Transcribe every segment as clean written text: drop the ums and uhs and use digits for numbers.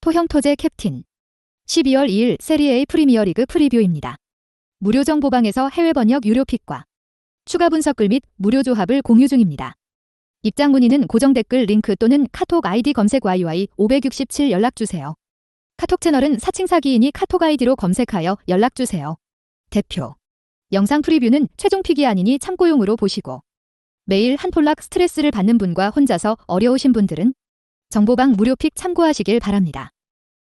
토형토제 캡틴 12월 2일 세리A 프리미어리그 프리뷰입니다. 무료 정보방에서 해외 번역 유료 픽과 추가 분석글 및 무료 조합을 공유 중입니다. 입장 문의는 고정 댓글 링크 또는 카톡 아이디 검색 YY567 연락주세요. 카톡 채널은 사칭 사기인이 카톡 아이디로 검색하여 연락주세요. 대표 영상 프리뷰는 최종 픽이 아니니 참고용으로 보시고 매일 한 톨락 스트레스를 받는 분과 혼자서 어려우신 분들은 정보방 무료 픽 참고하시길 바랍니다.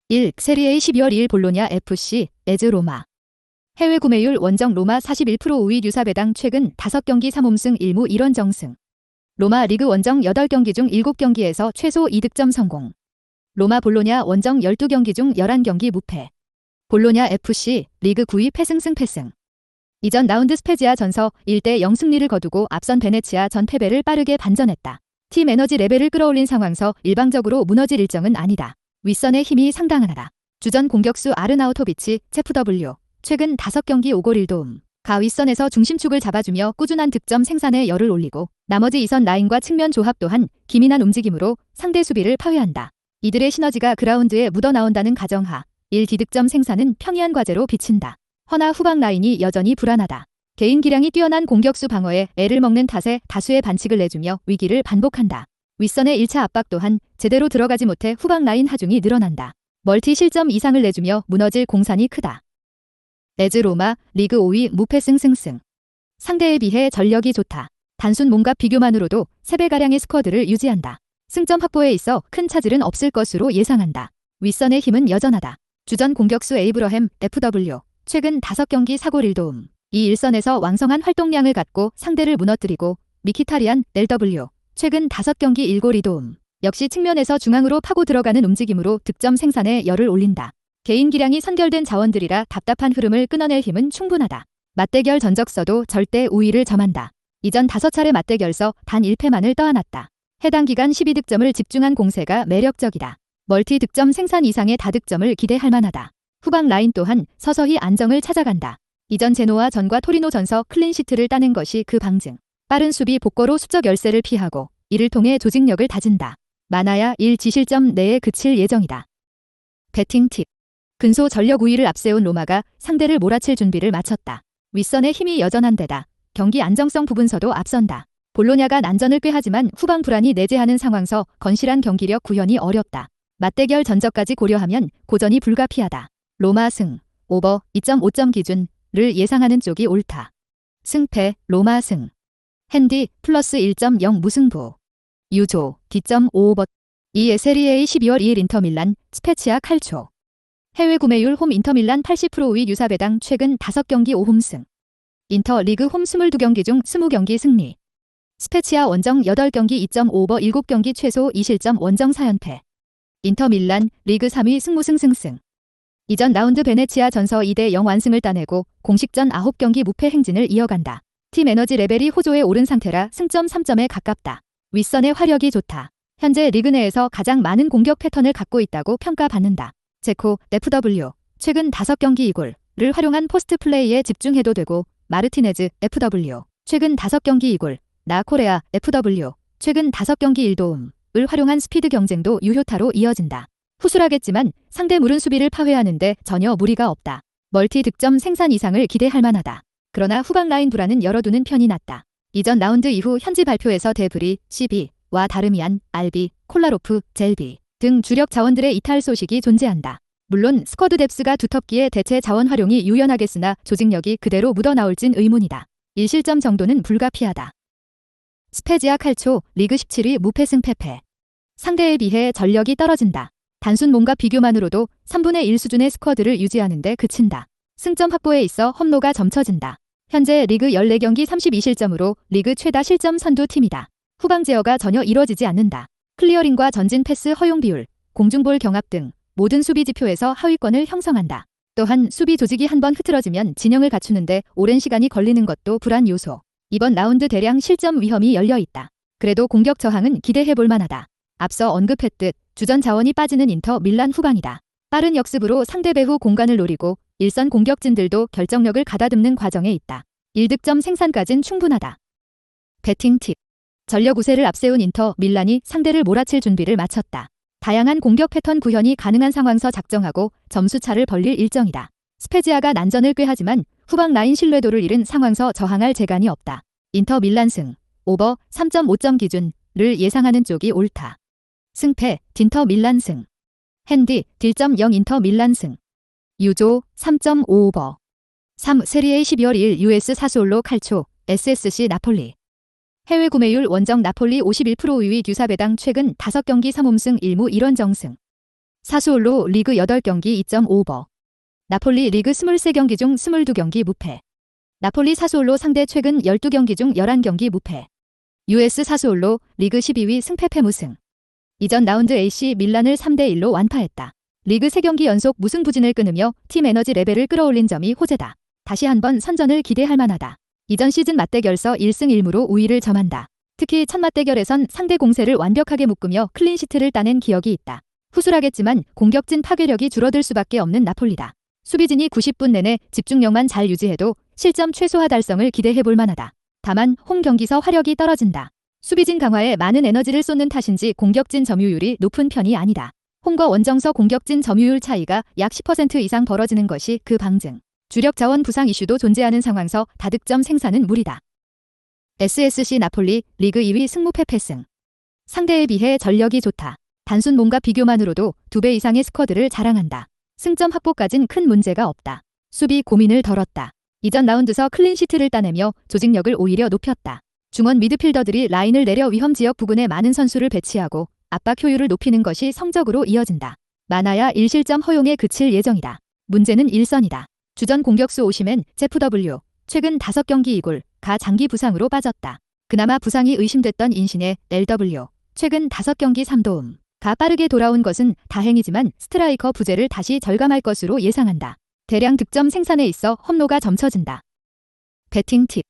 1. 세리A 12월 2일 볼로냐 FC, 에즈 로마. 해외 구매율 원정 로마 41% 우위 유사 배당 최근 5경기 3홈승 1무 1원 정승. 로마 리그 원정 8경기 중 7경기에서 최소 2득점 성공. 로마 볼로냐 원정 12경기 중 11경기 무패. 볼로냐 FC, 리그 9위 패승승 패승. 이전 라운드 스페지아 전서 1대0 승리를 거두고 앞선 베네치아 전 패배를 빠르게 반전했다. 팀 에너지 레벨을 끌어올린 상황서 일방적으로 무너질 일정은 아니다. 윗선의 힘이 상당하다. 주전 공격수 아르나우토비치, 체프 W. 최근 5경기 5골 1도움. 가 윗선에서 중심축을 잡아주며 꾸준한 득점 생산에 열을 올리고 나머지 2선 라인과 측면 조합 또한 기민한 움직임으로 상대 수비를 파괴한다. 이들의 시너지가 그라운드에 묻어나온다는 가정하 1기득점 생산은 평이한 과제로 비친다. 허나 후방 라인이 여전히 불안하다. 개인 기량이 뛰어난 공격수 방어에 애를 먹는 탓에 다수의 반칙을 내주며 위기를 반복한다. 윗선의 1차 압박 또한 제대로 들어가지 못해 후방 라인 하중이 늘어난다. 멀티 실점 이상을 내주며 무너질 공산이 크다. 에즈 로마, 리그 5위 무패승 승승. 상대에 비해 전력이 좋다. 단순 몸값 비교만으로도 3배가량의 스쿼드를 유지한다. 승점 확보에 있어 큰 차질은 없을 것으로 예상한다. 윗선의 힘은 여전하다. 주전 공격수 에이브러햄, FW. 최근 5경기 4골 1도움. 이 일선에서 왕성한 활동량을 갖고 상대를 무너뜨리고 미키타리안, LW. 최근 5경기 1골 2도움. 역시 측면에서 중앙으로 파고 들어가는 움직임으로 득점 생산에 열을 올린다. 개인 기량이 선결된 자원들이라 답답한 흐름을 끊어낼 힘은 충분하다. 맞대결 전적서도 절대 우위를 점한다. 이전 5차례 맞대결서 단 1패만을 떠안았다. 해당 기간 12득점을 집중한 공세가 매력적이다. 멀티 득점 생산 이상의 다득점을 기대할 만하다. 후방 라인 또한 서서히 안정을 찾아간다. 이전 제노아 전과 토리노 전서 클린시트를 따낸 것이 그 방증. 빠른 수비 복거로 수적 열세를 피하고 이를 통해 조직력을 다진다. 많아야 1지실점 내에 그칠 예정이다. 배팅 팁. 근소 전력 우위를 앞세운 로마가 상대를 몰아칠 준비를 마쳤다. 윗선의 힘이 여전한 데다 경기 안정성 부분서도 앞선다. 볼로냐가 난전을 꾀하지만 후방 불안이 내재하는 상황서 건실한 경기력 구현이 어렵다. 맞대결 전적까지 고려하면 고전이 불가피하다. 로마 승, 오버 2.5점 기준을 예상하는 쪽이 옳다. 승패, 로마 승. 핸디, 플러스 1.0 무승부. 유조, D.5오버. 2의 세리A 12월 2일 인터밀란, 스페치아 칼초. 해외 구매율 홈 인터밀란 80% 우위 유사 배당 최근 5경기 5홈승. 인터 리그 홈 22경기 중 20경기 승리. 스페치아 원정 8경기 2.5오버 7경기 최소 2실점 원정 4연패. 인터밀란 리그 3위 승무승 승승. 이전 라운드 베네치아 전서 2대0 완승을 따내고 공식전 9경기 무패 행진을 이어간다. 팀 에너지 레벨이 호조에 오른 상태라 승점 3점에 가깝다. 윗선의 화력이 좋다. 현재 리그 내에서 가장 많은 공격 패턴을 갖고 있다고 평가받는다. 제코, FW. 최근 5경기 2골을 활용한 포스트 플레이에 집중해도 되고 마르티네즈, FW. 최근 5경기 2골. 나 코레아, FW. 최근 5경기 1도움을 활용한 스피드 경쟁도 유효타로 이어진다. 후술하겠지만 상대 무른 수비를 파괴하는데 전혀 무리가 없다. 멀티 득점 생산 이상을 기대할 만하다. 그러나 후방 라인 불안은 열어두는 편이 낫다. 이전 라운드 이후 현지 발표에서 데브리, CB와 다르미안, 알비, 콜라로프, 젤비 등 주력 자원들의 이탈 소식이 존재한다. 물론 스쿼드 뎁스가 두텁기에 대체 자원 활용이 유연하겠으나 조직력이 그대로 묻어나올진 의문이다. 1실점 정도는 불가피하다. 스페지아 칼초, 리그 17위 무패승 패패. 상대에 비해 전력이 떨어진다. 단순 몸과 비교만으로도 3분의 1 수준의 스쿼드를 유지하는 데 그친다. 승점 확보에 있어 험로가 점쳐진다. 현재 리그 14경기 32실점으로 리그 최다 실점 선두 팀이다. 후방 제어가 전혀 이뤄지지 않는다. 클리어링과 전진 패스 허용 비율, 공중볼 경합 등 모든 수비 지표에서 하위권을 형성한다. 또한 수비 조직이 한번 흐트러지면 진영을 갖추는데 오랜 시간이 걸리는 것도 불안 요소. 이번 라운드 대량 실점 위험이 열려있다. 그래도 공격 저항은 기대해볼 만하다. 앞서 언급했듯 주전 자원이 빠지는 인터 밀란 후방이다. 빠른 역습으로 상대 배후 공간을 노리고 일선 공격진들도 결정력을 가다듬는 과정에 있다. 1득점 생산까진 충분하다. 배팅 팁. 전력 우세를 앞세운 인터 밀란이 상대를 몰아칠 준비를 마쳤다. 다양한 공격 패턴 구현이 가능한 상황서 작정하고 점수차를 벌릴 일정이다. 스페지아가 난전을 꾀하지만 후방 라인 신뢰도를 잃은 상황서 저항할 재간이 없다. 인터 밀란 승, 오버 3.5점 기준을 예상하는 쪽이 옳다. 승패, 딘터 밀란 승. 핸디, 딜.0 인터 밀란 승. 유조, 3.5 오버. 3. 세리에 12월 2일 US 사수올로 칼초, SSC 나폴리. 해외 구매율 원정 나폴리 51% 우위 듀사베당 최근 5경기 3홈승 1무 1원정승. 사수올로 리그 8경기 2.5 오버. 나폴리 리그 23경기 중 22경기 무패. 나폴리 사수올로 상대 최근 12경기 중 11경기 무패. US 사수올로 리그 12위 승패 무승. 이전 라운드 AC 밀란을 3대1로 완파했다. 리그 3경기 연속 무승부진을 끊으며 팀 에너지 레벨을 끌어올린 점이 호재다. 다시 한번 선전을 기대할 만하다. 이전 시즌 맞대결서 1승 1무로 우위를 점한다. 특히 첫 맞대결에선 상대 공세를 완벽하게 묶으며 클린시트를 따낸 기억이 있다. 후술하겠지만 공격진 파괴력이 줄어들 수밖에 없는 나폴리다. 수비진이 90분 내내 집중력만 잘 유지해도 실점 최소화 달성을 기대해볼 만하다. 다만 홈 경기서 화력이 떨어진다. 수비진 강화에 많은 에너지를 쏟는 탓인지 공격진 점유율이 높은 편이 아니다. 홈과 원정서 공격진 점유율 차이가 약 10% 이상 벌어지는 것이 그 방증. 주력 자원 부상 이슈도 존재하는 상황서 다득점 생산은 무리다. SSC 나폴리 리그 2위 승무패 패승. 상대에 비해 전력이 좋다. 단순 몸과 비교만으로도 2배 이상의 스쿼드를 자랑한다. 승점 확보까진 큰 문제가 없다. 수비 고민을 덜었다. 이전 라운드서 클린시트를 따내며 조직력을 오히려 높였다. 중원 미드필더들이 라인을 내려 위험 지역 부근에 많은 선수를 배치하고 압박 효율을 높이는 것이 성적으로 이어진다. 많아야 1실점 허용에 그칠 예정이다. 문제는 일선이다. 주전 공격수 오시멘, 제프 W. 최근 5경기 이골, 가 장기 부상으로 빠졌다. 그나마 부상이 의심됐던 인신의 LW. 최근 5경기 3도움. 가 빠르게 돌아온 것은 다행이지만 스트라이커 부재를 다시 절감할 것으로 예상한다. 대량 득점 생산에 있어 험로가 점쳐진다. 배팅 팁.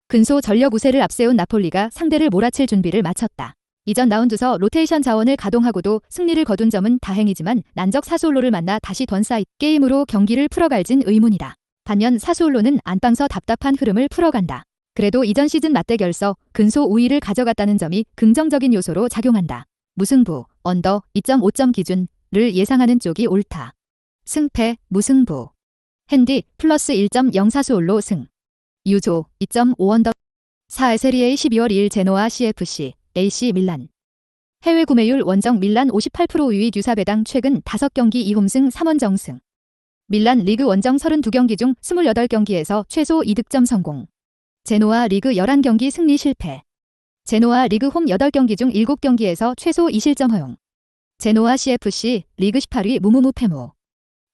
근소 전력 우세를 앞세운 나폴리가 상대를 몰아칠 준비를 마쳤다. 이전 라운드서 로테이션 자원을 가동하고도 승리를 거둔 점은 다행이지만 난적 사수올로를 만나 다시 던사이 게임으로 경기를 풀어갈진 의문이다. 반면 사수올로는 안방서 답답한 흐름을 풀어간다. 그래도 이전 시즌 맞대결서 근소 우위를 가져갔다는 점이 긍정적인 요소로 작용한다. 무승부, 언더 2.5점 기준을 예상하는 쪽이 옳다. 승패, 무승부. 핸디, 플러스 1.0 사수올로 승. 유조, 2.5 언더. 4. 세리에 12월 2일 제노아 CFC, AC 밀란. 해외 구매율 원정 밀란 58% 우위 듀사베당 최근 5경기 2홈승 3원정승. 밀란 리그 원정 32경기 중 28경기에서 최소 2득점 성공. 제노아 리그 11경기 승리 실패. 제노아 리그 홈 8경기 중 7경기에서 최소 2실점 허용. 제노아 CFC 리그 18위 무무무 패무.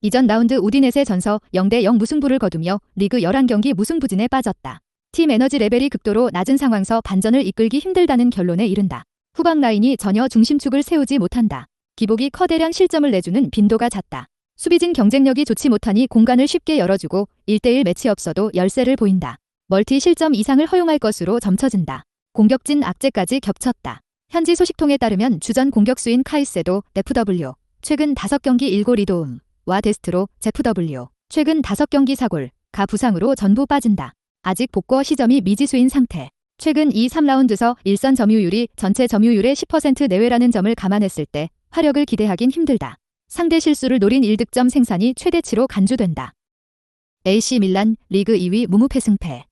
이전 라운드 우디넷의 전서 0대0 무승부를 거두며 리그 11경기 무승부진에 빠졌다. 팀 에너지 레벨이 극도로 낮은 상황서 반전을 이끌기 힘들다는 결론에 이른다. 후방 라인이 전혀 중심축을 세우지 못한다. 기복이 커다란 실점을 내주는 빈도가 잦다. 수비진 경쟁력이 좋지 못하니 공간을 쉽게 열어주고 1대1 매치업서도 열세를 보인다. 멀티 실점 이상을 허용할 것으로 점쳐진다. 공격진 악재까지 겹쳤다. 현지 소식통에 따르면 주전 공격수인 카이세도, FW, 최근 5경기 1골 2도움, 와 데스트로, 제프 W, 최근 5경기 4골, 가 부상으로 전부 빠진다. 아직 복구 시점이 미지수인 상태. 최근 2, 3라운드서 일선 점유율이 전체 점유율의 10% 내외라는 점을 감안했을 때 화력을 기대하긴 힘들다. 상대 실수를 노린 1득점 생산이 최대치로 간주된다. AC 밀란 리그 2위 무무패 승패.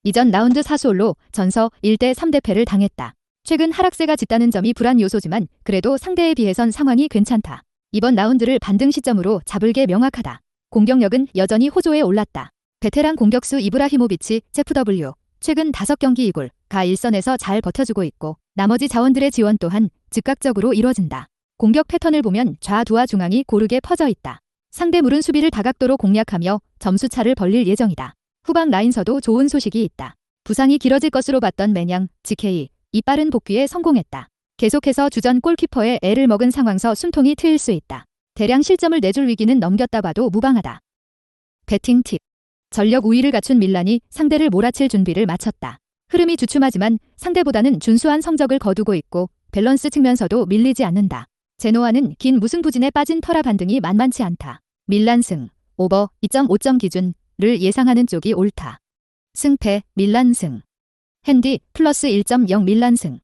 이전 라운드 사수올로 전서 1대 3대패를 당했다. 최근 하락세가 짙다는 점이 불안 요소지만 그래도 상대에 비해선 상황이 괜찮다. 이번 라운드를 반등 시점으로 잡을 게 명확하다. 공격력은 여전히 호조에 올랐다. 베테랑 공격수 이브라히모비치, 제프 W, 최근 5경기 2골, 가 일선에서 잘 버텨주고 있고 나머지 자원들의 지원 또한 즉각적으로 이뤄진다. 공격 패턴을 보면 좌두와 중앙이 고르게 퍼져 있다. 상대물은 수비를 다각도로 공략하며 점수차를 벌릴 예정이다. 후방 라인서도 좋은 소식이 있다. 부상이 길어질 것으로 봤던 매냥, GK, 이 빠른 복귀에 성공했다. 계속해서 주전 골키퍼의 애를 먹은 상황서 숨통이 트일 수 있다. 대량 실점을 내줄 위기는 넘겼다 봐도 무방하다. 배팅 팁. 전력 우위를 갖춘 밀란이 상대를 몰아칠 준비를 마쳤다. 흐름이 주춤하지만 상대보다는 준수한 성적을 거두고 있고 밸런스 측면서도 밀리지 않는다. 제노아는 긴 무승부진에 빠진 터라 반등이 만만치 않다. 밀란 승, 오버 2.5점 기준을 예상하는 쪽이 옳다. 승패, 밀란 승. 핸디 플러스 1.0 밀란승.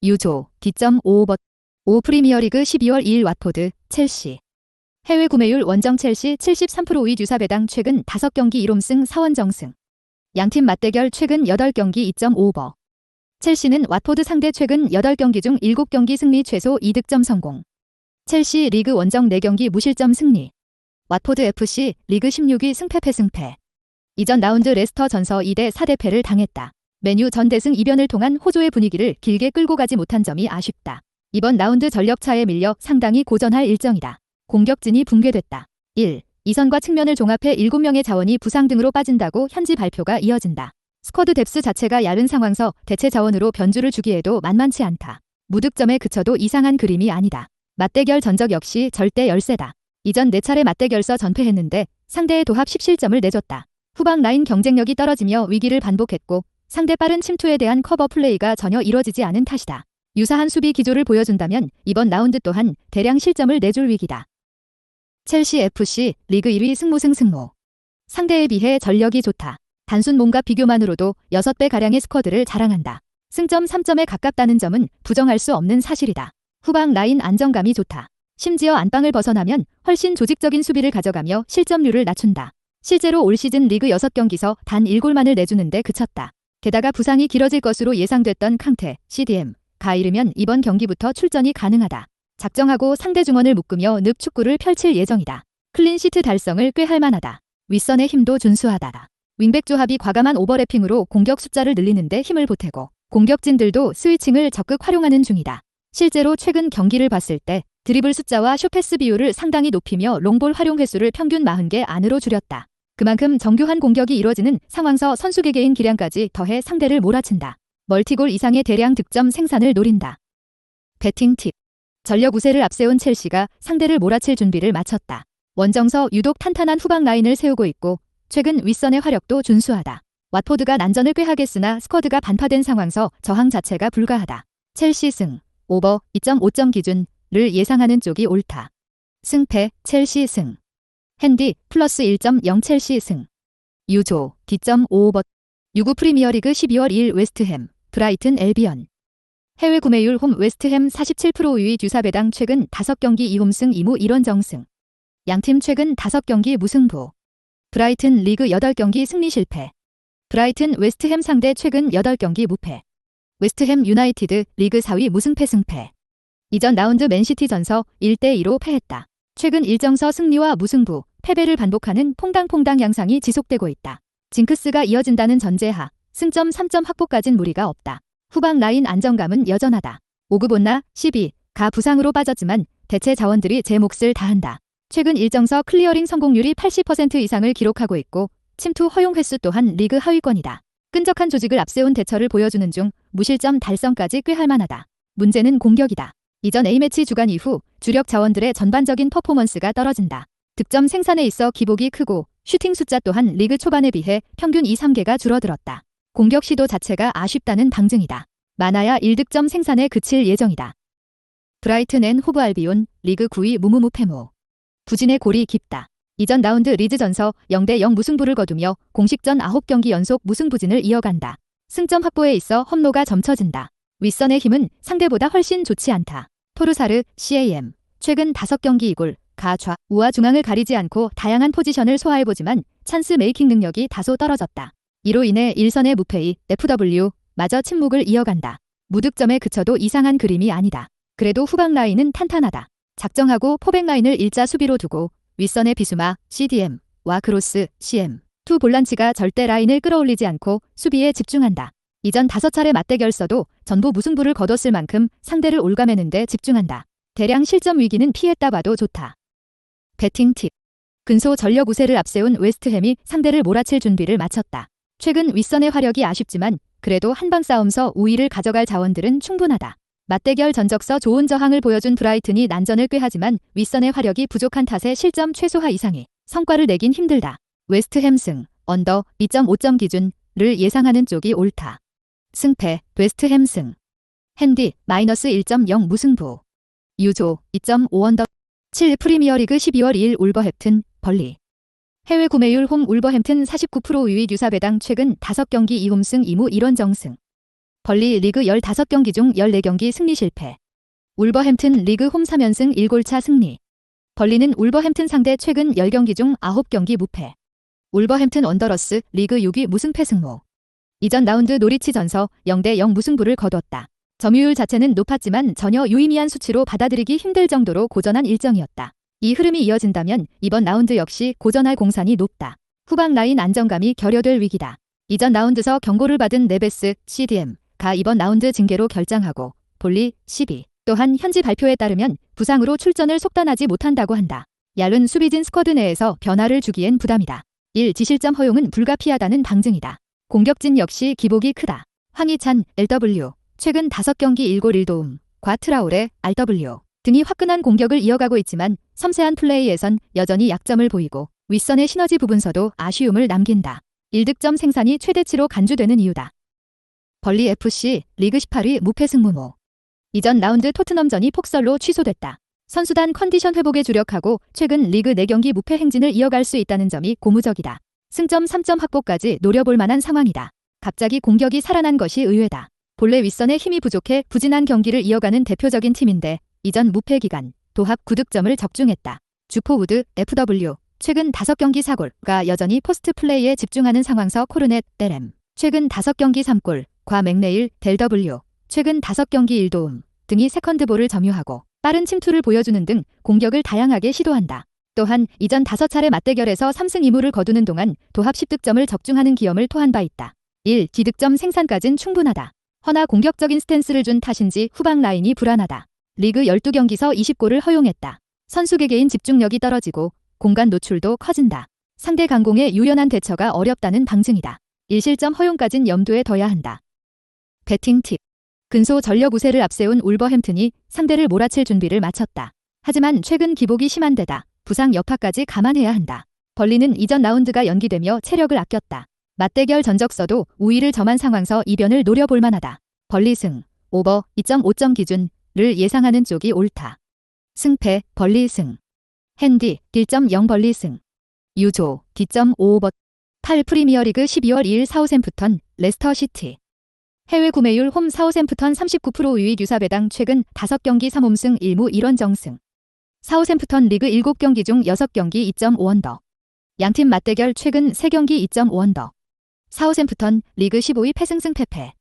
유조 D.55버. 5 프리미어리그 12월 2일 왓포드 첼시. 해외 구매율 원정 첼시 73% 의 유사배당 최근 5경기 1홈승 4원정승. 양팀 맞대결 최근 8경기 2.5버. 첼시는 왓포드 상대 최근 8경기 중 7경기 승리 최소 2득점 성공. 첼시 리그 원정 4경기 무실점 승리. 왓포드 FC 리그 16위 승패. 이전 라운드 레스터 전서 2대 4대패를 당했다. 메뉴 전 대승 이변을 통한 호조의 분위기를 길게 끌고 가지 못한 점이 아쉽다. 이번 라운드 전력차에 밀려 상당히 고전할 일정이다. 공격진이 붕괴됐다. 1. 이선과 측면을 종합해 7명의 자원이 부상 등으로 빠진다고 현지 발표가 이어진다. 스쿼드 뎁스 자체가 얇은 상황서 대체 자원으로 변주를 주기에도 만만치 않다. 무득점에 그쳐도 이상한 그림이 아니다. 맞대결 전적 역시 절대 열세다. 이전 4차례 맞대결서 전패했는데 상대의 도합 17점을 내줬다. 후방 라인 경쟁력이 떨어지며 위기를 반복했고 상대 빠른 침투에 대한 커버 플레이가 전혀 이뤄지지 않은 탓이다. 유사한 수비 기조를 보여준다면 이번 라운드 또한 대량 실점을 내줄 위기다. 첼시 FC 리그 1위 승무. 상대에 비해 전력이 좋다. 단순 몸값 비교만으로도 6배가량의 스쿼드를 자랑한다. 승점 3점에 가깝다는 점은 부정할 수 없는 사실이다. 후방 라인 안정감이 좋다. 심지어 안방을 벗어나면 훨씬 조직적인 수비를 가져가며 실점률을 낮춘다. 실제로 올 시즌 리그 6경기서 단 1골만을 내주는데 그쳤다. 게다가 부상이 길어질 것으로 예상됐던 캉테, CDM가 이르면 이번 경기부터 출전이 가능하다. 작정하고 상대 중원을 묶으며 늪 축구를 펼칠 예정이다. 클린시트 달성을 꾀할 만하다. 윗선의 힘도 준수하다. 윙백 조합이 과감한 오버래핑으로 공격 숫자를 늘리는데 힘을 보태고 공격진들도 스위칭을 적극 활용하는 중이다. 실제로 최근 경기를 봤을 때 드리블 숫자와 숏패스 비율을 상당히 높이며 롱볼 활용 횟수를 평균 40개 안으로 줄였다. 그만큼 정교한 공격이 이뤄지는 상황서 선수 개개인 기량까지 더해 상대를 몰아친다. 멀티골 이상의 대량 득점 생산을 노린다. 배팅 팁. 전력 우세를 앞세운 첼시가 상대를 몰아칠 준비를 마쳤다. 원정서 유독 탄탄한 후방 라인을 세우고 있고 최근 윗선의 화력도 준수하다. 왓포드가 난전을 꾀하겠으나 스쿼드가 반파된 상황서 저항 자체가 불가하다. 첼시 승, 오버 2.5점 기준을 예상하는 쪽이 옳다. 승패 첼시 승. 핸디 플러스 1.0 첼시 승. 유조 D.55버. 유구 프리미어리그 12월 2일 웨스트햄, 브라이튼 엘비언. 해외 구매율 홈 웨스트햄 47%의 유사배당 최근 5경기 2홈승 2무 1원정승. 양팀 최근 5경기 무승부. 브라이튼 리그 8경기 승리 실패. 브라이튼 웨스트햄 상대 최근 8경기 무패. 웨스트햄 유나이티드 리그 4위 무승패 승패. 이전 라운드 맨시티 전서 1대2로 패했다. 최근 일정서 승리와 무승부, 패배를 반복하는 퐁당퐁당 양상이 지속되고 있다. 징크스가 이어진다는 전제하 승점 3점 확보까진 무리가 없다. 후방 라인 안정감은 여전하다. 오그본나 12가 부상으로 빠졌지만 대체 자원들이 제 몫을 다한다. 최근 일정서 클리어링 성공률이 80% 이상을 기록하고 있고 침투 허용 횟수 또한 리그 하위권이다. 끈적한 조직을 앞세운 대처를 보여주는 중 무실점 달성까지 꾀할 만하다. 문제는 공격이다. 이전 A매치 주간 이후 주력 자원들의 전반적인 퍼포먼스가 떨어진다. 득점 생산에 있어 기복이 크고 슈팅 숫자 또한 리그 초반에 비해 평균 2-3개가 줄어들었다. 공격 시도 자체가 아쉽다는 방증이다. 많아야 1득점 생산에 그칠 예정이다. 브라이튼 앤 호브 알비온 리그 9위 무무무패무. 부진의 골이 깊다. 이전 라운드 리즈 전서 0대0 무승부를 거두며 공식전 9경기 연속 무승부진을 이어간다. 승점 확보에 있어 험로가 점쳐진다. 윗선의 힘은 상대보다 훨씬 좋지 않다. 토르사르, CAM. 최근 5경기 2골, 좌, 우와 중앙을 가리지 않고 다양한 포지션을 소화해보지만 찬스 메이킹 능력이 다소 떨어졌다. 이로 인해 1선의 무패이 FW 마저 침묵을 이어간다. 무득점에 그쳐도 이상한 그림이 아니다. 그래도 후방 라인은 탄탄하다. 작정하고 포백 라인을 일자 수비로 두고 윗선의 비수마, CDM와 크로스, CM, 투 볼란치가 절대 라인을 끌어올리지 않고 수비에 집중한다. 이전 5차례 맞대결서도 전부 무승부를 거뒀을 만큼 상대를 올가매는 데 집중한다. 대량 실점 위기는 피했다 봐도 좋다. 배팅 팁. 근소 전력 우세를 앞세운 웨스트햄이 상대를 몰아칠 준비를 마쳤다. 최근 윗선의 화력이 아쉽지만 그래도 한방 싸움서 우위를 가져갈 자원들은 충분하다. 맞대결 전적서 좋은 저항을 보여준 브라이튼이 난전을 꾀하지만 윗선의 화력이 부족한 탓에 실점 최소화 이상의 성과를 내긴 힘들다. 웨스트햄 승, 언더 2.5점 기준을 예상하는 쪽이 옳다. 승패, 웨스트햄 승. 핸디, 마이너스 1.0 무승부. 유조, 2.5 언더. 7 프리미어리그 12월 2일 울버햄튼, 벌리. 해외 구매율 홈 울버햄튼 49% 유의 유사배당 최근 5경기 2홈승 2무 1원정승. 벌리 리그 15경기 중 14경기 승리 실패. 울버햄튼 리그 홈 3연승 1골차 승리. 벌리는 울버햄튼 상대 최근 10경기 중 9경기 무패. 울버햄튼 원더러스 리그 6위 무승패 승무. 이전 라운드 노리치 전서 0대0 무승부를 거뒀다. 점유율 자체는 높았지만 전혀 유의미한 수치로 받아들이기 힘들 정도로 고전한 일정이었다. 이 흐름이 이어진다면 이번 라운드 역시 고전할 공산이 높다. 후방 라인 안정감이 결여될 위기다. 이전 라운드서 경고를 받은 네베스, CDM가 이번 라운드 징계로 결장하고 볼리, 12. 또한 현지 발표에 따르면 부상으로 출전을 속단하지 못한다고 한다. 얇은 수비진 스쿼드 내에서 변화를 주기엔 부담이다. 1. 지실점 허용은 불가피하다는 방증이다. 공격진 역시 기복이 크다. 황희찬, LW, 최근 5경기 1골 1도움, 과 트라우레, RW 등이 화끈한 공격을 이어가고 있지만 섬세한 플레이에선 여전히 약점을 보이고 윗선의 시너지 부분서도 아쉬움을 남긴다. 1득점 생산이 최대치로 간주되는 이유다. 벌리 FC 리그 18위 무패 승무모. 이전 라운드 토트넘전이 폭설로 취소됐다. 선수단 컨디션 회복에 주력하고 최근 리그 4경기 무패 행진을 이어갈 수 있다는 점이 고무적이다. 승점 3점 확보까지 노려볼 만한 상황이다. 갑자기 공격이 살아난 것이 의외다. 본래 윗선의 힘이 부족해 부진한 경기를 이어가는 대표적인 팀인데 이전 무패 기간 도합 9득점을 적중했다. 주포우드, FW, 최근 5경기 4골과 여전히 포스트 플레이에 집중하는 상황서 코르넷, LM, 최근 5경기 3골, 과 맥네일, 델W, 최근 5경기 1도움 등이 세컨드볼을 점유하고 빠른 침투를 보여주는 등 공격을 다양하게 시도한다. 또한 이전 5차례 맞대결에서 3승 2무를 거두는 동안 도합 10득점을 적중하는 기염을 토한 바 있다. 1. 지득점 생산까진 충분하다. 허나 공격적인 스탠스를 준 탓인지 후방 라인이 불안하다. 리그 12경기서 20골을 허용했다. 선수 개개인 집중력이 떨어지고 공간 노출도 커진다. 상대 강공에 유연한 대처가 어렵다는 방증이다. 1실점 허용까진 염두에 둬야 한다. 배팅 팁. 근소 전력 우세를 앞세운 울버햄튼이 상대를 몰아칠 준비를 마쳤다. 하지만 최근 기복이 심한 데다 부상 여파까지 감안해야 한다. 벌리는 이전 라운드가 연기되며 체력을 아꼈다. 맞대결 전적서도 우위를 점한 상황서 이변을 노려볼 만하다. 벌리 승, 오버 2.5점 기준을 예상하는 쪽이 옳다. 승패, 벌리 승. 핸디, 1.0 벌리 승. 유조, D.5오버. 8 프리미어리그 12월 2일 사우샘프턴, 레스터시티. 해외 구매율 홈 사우샘프턴 39% 유익 유사배당 최근 5경기 3홈승 1무 1원 정승. 사우샘프턴 리그 7경기 중 6경기 2.5언더. 양팀 맞대결 최근 3경기 2.5언더. 사우샘프턴 리그 15위 패승승 패패.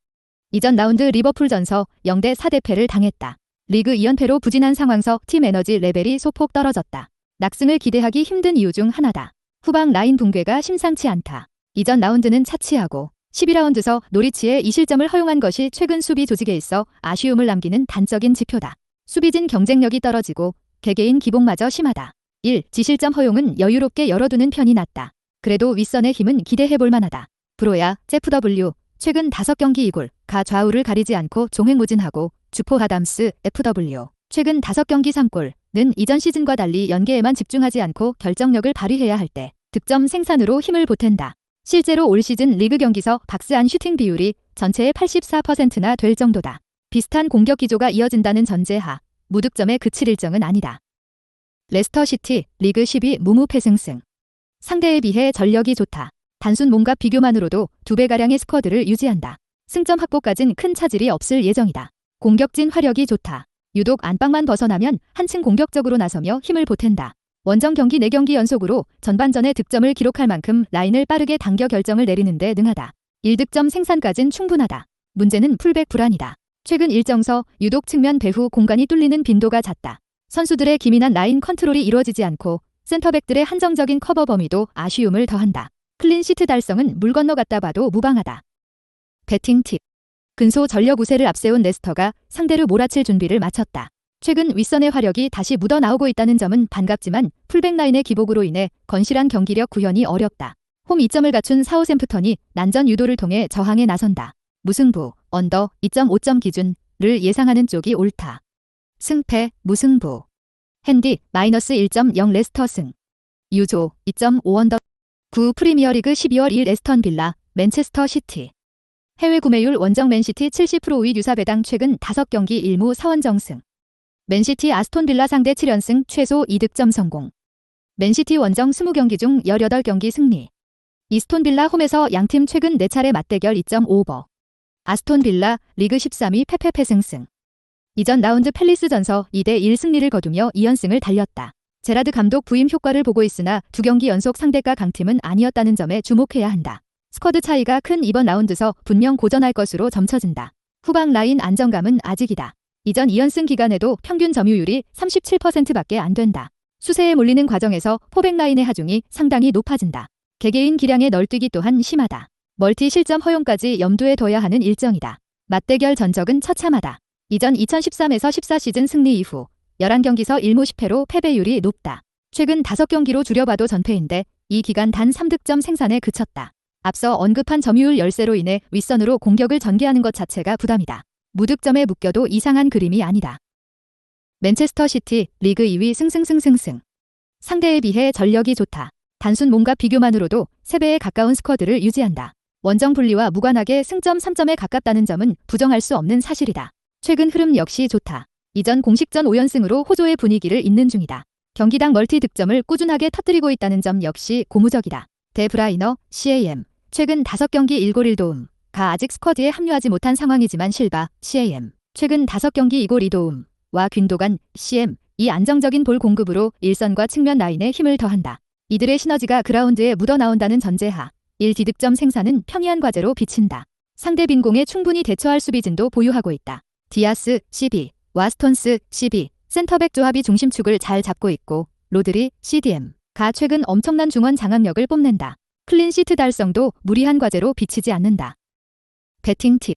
이전 라운드 리버풀 전서 0대 4대패를 당했다. 리그 2연패로 부진한 상황서 팀 에너지 레벨이 소폭 떨어졌다. 낙승을 기대하기 힘든 이유 중 하나다. 후방 라인 붕괴가 심상치 않다. 이전 라운드는 차치하고 12라운드서 노리치에 2실점을 허용한 것이 최근 수비 조직에 있어 아쉬움을 남기는 단적인 지표다. 수비진 경쟁력이 떨어지고 개개인 기복마저 심하다. 1. 지실점 허용은 여유롭게 열어두는 편이 낫다. 그래도 윗선의 힘은 기대해볼 만하다. 브로야, 제프W, 최근 5경기 2골, 가 좌우를 가리지 않고 종횡무진하고 주포 하담스, FW, 최근 5경기 3골는 이전 시즌과 달리 연계에만 집중하지 않고 결정력을 발휘해야 할 때 득점 생산으로 힘을 보탠다. 실제로 올 시즌 리그 경기서 박스안 슈팅 비율이 전체의 84%나 될 정도다. 비슷한 공격 기조가 이어진다는 전제하 무득점에 그칠 일정은 아니다. 레스터시티 리그 10위 무무패승승. 상대에 비해 전력이 좋다. 단순 몸값 비교만으로도 2배가량의 스쿼드를 유지한다. 승점 확보까진 큰 차질이 없을 예정이다. 공격진 화력이 좋다. 유독 안방만 벗어나면 한층 공격적으로 나서며 힘을 보탠다. 원정 경기 4경기 연속으로 전반전에 득점을 기록할 만큼 라인을 빠르게 당겨 결정을 내리는 데 능하다. 1득점 생산까진 충분하다. 문제는 풀백 불안이다. 최근 일정서 유독 측면 배후 공간이 뚫리는 빈도가 잦다. 선수들의 기민한 라인 컨트롤이 이루어지지 않고 센터백들의 한정적인 커버 범위도 아쉬움을 더한다. 클린시트 달성은 물 건너갔다 봐도 무방하다. 배팅 팁. 근소 전력 우세를 앞세운 레스터가 상대를 몰아칠 준비를 마쳤다. 최근 윗선의 화력이 다시 묻어나오고 있다는 점은 반갑지만 풀백 라인의 기복으로 인해 건실한 경기력 구현이 어렵다. 홈 2점을 갖춘 사우샘프턴이 난전 유도를 통해 저항에 나선다. 무승부, 언더 2.5점 기준을 예상하는 쪽이 옳다. 승패, 무승부. 핸디, -1.0 레스터 승. 유조, 2.5언더. 9 프리미어리그 12월 2일 에스턴 빌라, 맨체스터 시티. 해외 구매율 원정 맨시티 70% 우위 유사배당 최근 5경기 1무 4원 정승. 맨시티 아스톤 빌라 상대 7연승 최소 2득점 성공. 맨시티 원정 20경기 중 18경기 승리. 이스톤 빌라 홈에서 양팀 최근 4차례 맞대결 2.5오버. 아스톤 빌라 리그 13위 페페페 승승. 이전 라운드 팰리스전서 2대1 승리를 거두며 2연승을 달렸다. 제라드 감독 부임 효과를 보고 있으나 2경기 연속 상대가 강팀은 아니었다는 점에 주목해야 한다. 스쿼드 차이가 큰 이번 라운드서 분명 고전할 것으로 점쳐진다. 후방 라인 안정감은 아직이다. 이전 2연승 기간에도 평균 점유율이 37%밖에 안 된다. 수세에 몰리는 과정에서 포백 라인의 하중이 상당히 높아진다. 개개인 기량의 널뛰기 또한 심하다. 멀티 실점 허용까지 염두에 둬야 하는 일정이다. 맞대결 전적은 처참하다. 이전 2013에서 14 시즌 승리 이후 11경기서 1무 10패로 패배율이 높다. 최근 5경기로 줄여봐도 전패인데 이 기간 단 3득점 생산에 그쳤다. 앞서 언급한 점유율 열세로 인해 윗선으로 공격을 전개하는 것 자체가 부담이다. 무득점에 묶여도 이상한 그림이 아니다. 맨체스터 시티 리그 2위 승승승승승. 상대에 비해 전력이 좋다. 단순 몸값 비교만으로도 3배에 가까운 스쿼드를 유지한다. 원정 분리와 무관하게 승점 3점에 가깝다는 점은 부정할 수 없는 사실이다. 최근 흐름 역시 좋다. 이전 공식전 5연승으로 호조의 분위기를 잇는 중이다. 경기당 멀티 득점을 꾸준하게 터뜨리고 있다는 점 역시 고무적이다. 데브라이너, CAM, 최근 5경기 1골 1도움, 가 아직 스쿼드에 합류하지 못한 상황이지만 실바, CAM, 최근 5경기 2골 2도움, 와 균도간, CM, 이 안정적인 볼 공급으로 일선과 측면 라인에 힘을 더한다. 이들의 시너지가 그라운드에 묻어나온다는 전제하, 1디득점 생산은 평이한 과제로 비친다. 상대 빈공에 충분히 대처할 수비진도 보유하고 있다. 디아스, CB, 와스톤스, CB, 센터백 조합이 중심축을 잘 잡고 있고 로드리, CDM, 가 최근 엄청난 중원 장악력을 뽐낸다. 클린시트 달성도 무리한 과제로 비치지 않는다. 배팅 팁.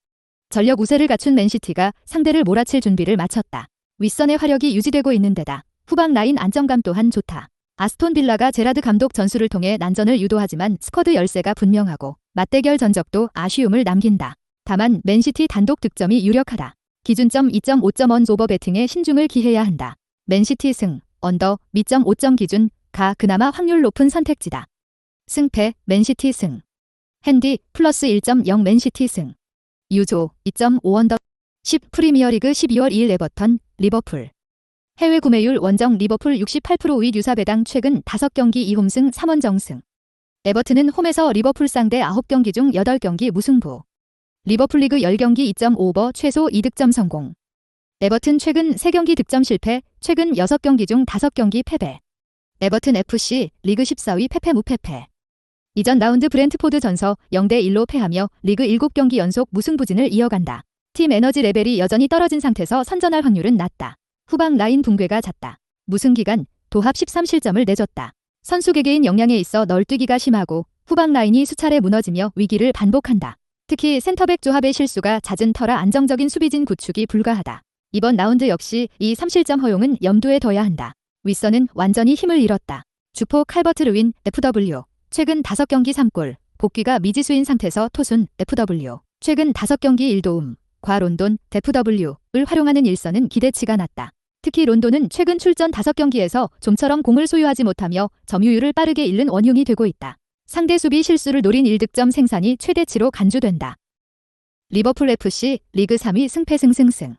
전력 우세를 갖춘 맨시티가 상대를 몰아칠 준비를 마쳤다. 윗선의 화력이 유지되고 있는 데다 후방 라인 안정감 또한 좋다. 아스톤 빌라가 제라드 감독 전술을 통해 난전을 유도하지만 스쿼드 열세가 분명하고 맞대결 전적도 아쉬움을 남긴다. 다만 맨시티 단독 득점이 유력하다. 기준점 2.5점 언 오버 배팅에 신중을 기해야 한다. 맨시티 승, 언더, 미점 5점 기준, 가 그나마 확률 높은 선택지다. 승패, 맨시티 승. 핸디, 플러스 1.0 맨시티 승. 유조, 2.5 언더. 10 프리미어리그 12월 2일 에버턴, 리버풀. 해외 구매율 원정 리버풀 68%의 뉴사배당 최근 5경기 2홈승 3원정승. 에버튼은 홈에서 리버풀 상대 9경기 중 8경기 무승부. 리버풀 리그 10경기 2.5버 최소 2득점 성공. 에버튼 최근 3경기 득점 실패, 최근 6경기 중 5경기 패배. 에버튼 FC 리그 14위 패패 무패패. 이전 라운드 브렌트포드 전서 0대1로 패하며 리그 7경기 연속 무승부진을 이어간다. 팀 에너지 레벨이 여전히 떨어진 상태에서 선전할 확률은 낮다. 후방 라인 붕괴가 잦다. 무승 기간 도합 13실점을 내줬다. 선수 개개인 역량에 있어 널뛰기가 심하고 후방 라인이 수차례 무너지며 위기를 반복한다. 특히 센터백 조합의 실수가 잦은 터라 안정적인 수비진 구축이 불가하다. 이번 라운드 역시 이 3실점 허용은 염두에 둬야 한다. 윗선은 완전히 힘을 잃었다. 주포 칼버트 르윈 FW 최근 5경기 3골, 복귀가 미지수인 상태에서 토순 FW 최근 5경기 1도움, 과 론돈 FW를 활용하는 일선은 기대치가 낮다. 특히 론돈은 최근 출전 5경기에서 좀처럼 공을 소유하지 못하며 점유율을 빠르게 잃는 원흉이 되고 있다. 상대 수비 실수를 노린 1득점 생산이 최대치로 간주된다. 리버풀 FC 리그 3위 승패 승승승.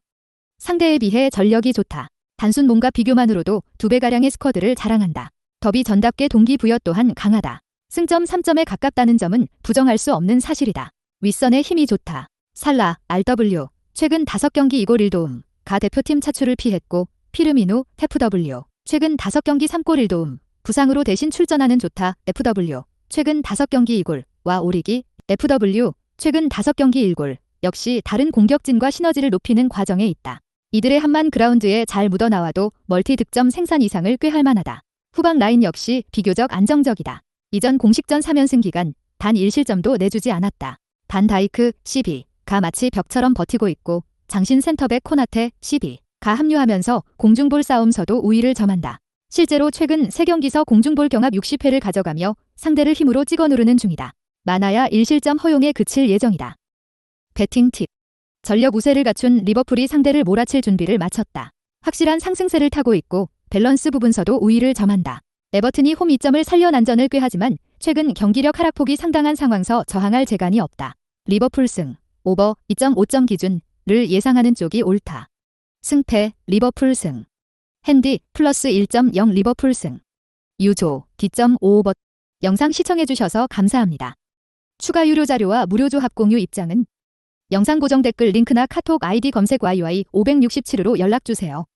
상대에 비해 전력이 좋다. 단순 몸과 비교만으로도 2배가량의 스쿼드를 자랑한다. 더비 전답게 동기부여 또한 강하다. 승점 3점에 가깝다는 점은 부정할 수 없는 사실이다. 윗선의 힘이 좋다. 살라, RW, 최근 5경기 2골 1도움, 가 대표팀 차출을 피했고 피르미누, FW, 최근 5경기 3골 1도움, 부상으로 대신 출전하는 좋다, FW, 최근 5경기 2골, 와 오리기, FW, 최근 5경기 1골, 역시 다른 공격진과 시너지를 높이는 과정에 있다. 이들의 한만 그라운드에 잘 묻어나와도 멀티 득점 생산 이상을 꾀할 만하다. 후방 라인 역시 비교적 안정적이다. 이전 공식전 3연승 기간 단 1실점도 내주지 않았다. 반 다이크, CB, 가 마치 벽처럼 버티고 있고 장신 센터백 코나테, CB, 가 합류하면서 공중볼 싸움서도 우위를 점한다. 실제로 최근 3경기서 공중볼 경합 60회를 가져가며 상대를 힘으로 찍어 누르는 중이다. 많아야 1실점 허용에 그칠 예정이다. 배팅 팁. 전력 우세를 갖춘 리버풀이 상대를 몰아칠 준비를 마쳤다. 확실한 상승세를 타고 있고 밸런스 부분서도 우위를 점한다. 에버튼이 홈 2점을 살려 난전을 꾀하지만 최근 경기력 하락폭이 상당한 상황서 저항할 재간이 없다. 리버풀 승, 오버 2.5점 기준을 예상하는 쪽이 옳다. 승패, 리버풀 승. 핸디, 플러스 1.0 리버풀 승. 유조, D.5오버. 영상 시청해주셔서 감사합니다. 추가 유료 자료와 무료 조합 공유 입장은 영상 고정 댓글 링크나 카톡 아이디 검색 YY567으로 연락주세요.